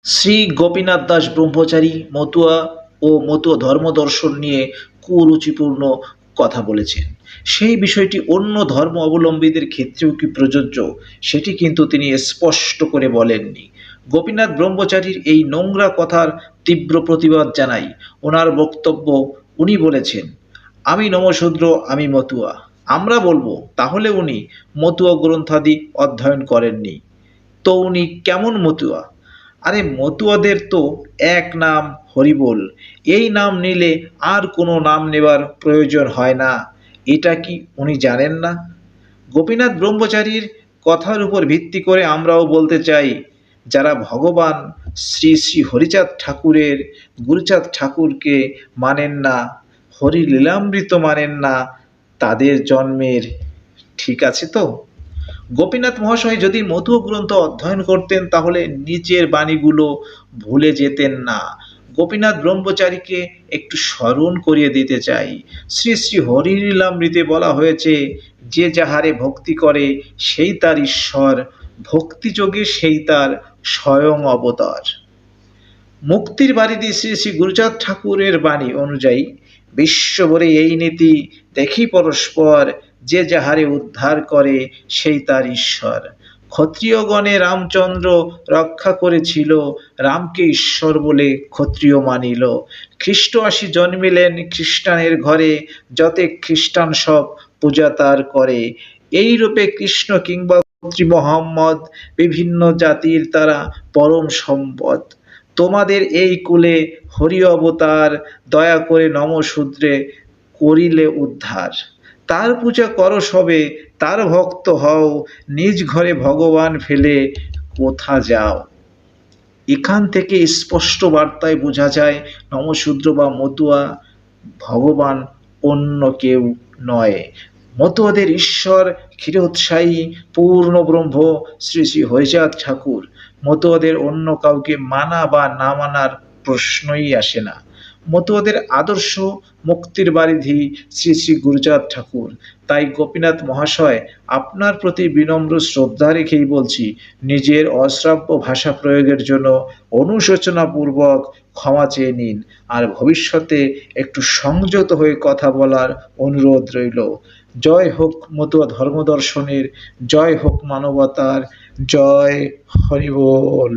শ্রী গোপীনাথ দাস ব্রহ্মচারী মতুয়া ও মতুয়া ধর্মদর্শন নিয়ে কুরুচিপূর্ণ কথা বলেছেন। সেই বিষয়টি অন্য ধর্ম অবলম্বীদের ক্ষেত্রেও কি প্রযোজ্য, সেটি কিন্তু তিনি স্পষ্ট করে বলেননি। গোপীনাথ ব্রহ্মচারীর এই নোংরা কথার তীব্র প্রতিবাদ জানাই। ওনার বক্তব্য, উনি বলেছেন, আমি নমশূদ্র, আমি মতুয়া। আমরা বলবো, তাহলে উনি মতুয়া গ্রন্থাদি অধ্যয়ন করেননি। তো উনি কেমন মতুয়া? আরে মতুয়াদের তো এক নাম হরিবোল। এই নাম নিলে আর কোনো নাম নেবার প্রয়োজন হয় না। এটা কি উনি জানেন না? গোপীনাথ ব্রহ্মচারীর কথার উপর ভিত্তি করে আমরাও বলতে চাই, যারা ভগবান শ্রী শ্রী হরিচাঁদ ঠাকুরের গুরুচাঁদ ঠাকুরকে মানেন না, হরি লীলামৃত মানেন না, তাদের জন্মের ঠিক আছে তো? গোপীনাথ মহাশয় যদি মধু গ্রন্থ অধ্যয়ন করতেন তাহলে নিচের বাণীগুলো ভুলে যেতেন না। গোপীনাথ ব্রহ্মচারীকে একটু স্মরণ করিয়ে দিতে চাই। শ্রী শ্রী হরিলীলামৃতে বলা হয়েছে, যে যাহারে ভক্তি করে সেই তার ঈশ্বর, ভক্তিযোগে সেই তার স্বয়ং অবতার। মুক্তির বাড়িতে শ্রী শ্রী গুরুচাঁদ ঠাকুরের বাণী অনুযায়ী বিশ্বভরে এই নীতি দেখি পরস্পর, যে যাহারে উদ্ধার করে সেই তার ঈশ্বর। ক্ষত্রিয়গণে রামচন্দ্র রক্ষা করেছিল, রামকে ঈশ্বর বলে ক্ষত্রিয় মানিল। খ্রিস্ট আসি জন্মিলেন খ্রিস্টানের ঘরে, যতে খ্রিস্টান সব পূজা তার করে। এই রূপে কৃষ্ণ কিংবা কর্ত্রী মোহাম্মদ বিভিন্ন জাতির তারা পরম সম্পদ। তোমাদের এই কুলে হরি অবতার, দয়া করে নমশূদ্রে করিলে উদ্ধার। তার পূজা করো সবে, তার ভক্ত হও, নিজ ঘরে ভগবান ফেলে কোথা যাও। এখান থেকে স্পষ্ট বার্তায় বোঝা যায় নমশূদ্র বা মতুয়া ভগবান অন্য কেউ নয়। মতুয়াদের ঈশ্বর ক্ষীরোৎসাহী পূর্ণ ব্রহ্ম শ্রী শ্রী হরিচাঁদ ঠাকুর। মতুয়াদের অন্য কাউকে মানা বা না মানার প্রশ্নই আসে না। মতুয়াদের আদর্শ মুক্তির বারিধি শ্রী শ্রী গুরুচাঁদ ঠাকুর। তাই গোপীনাথ মহাশয়, আপনার প্রতি বিনম্র শ্রদ্ধা রেখেই বলছি, নিজের অশ্রাব্য ভাষা প্রয়োগের জন্য অনুশোচনাপূর্বক ক্ষমা চেয়ে নিন, আর ভবিষ্যতে একটু সংযত হয়ে কথা বলার অনুরোধ রইল। জয় হোক মতুয়া ধর্মদর্শনের, জয় হোক মানবতার, জয় হরিবোল।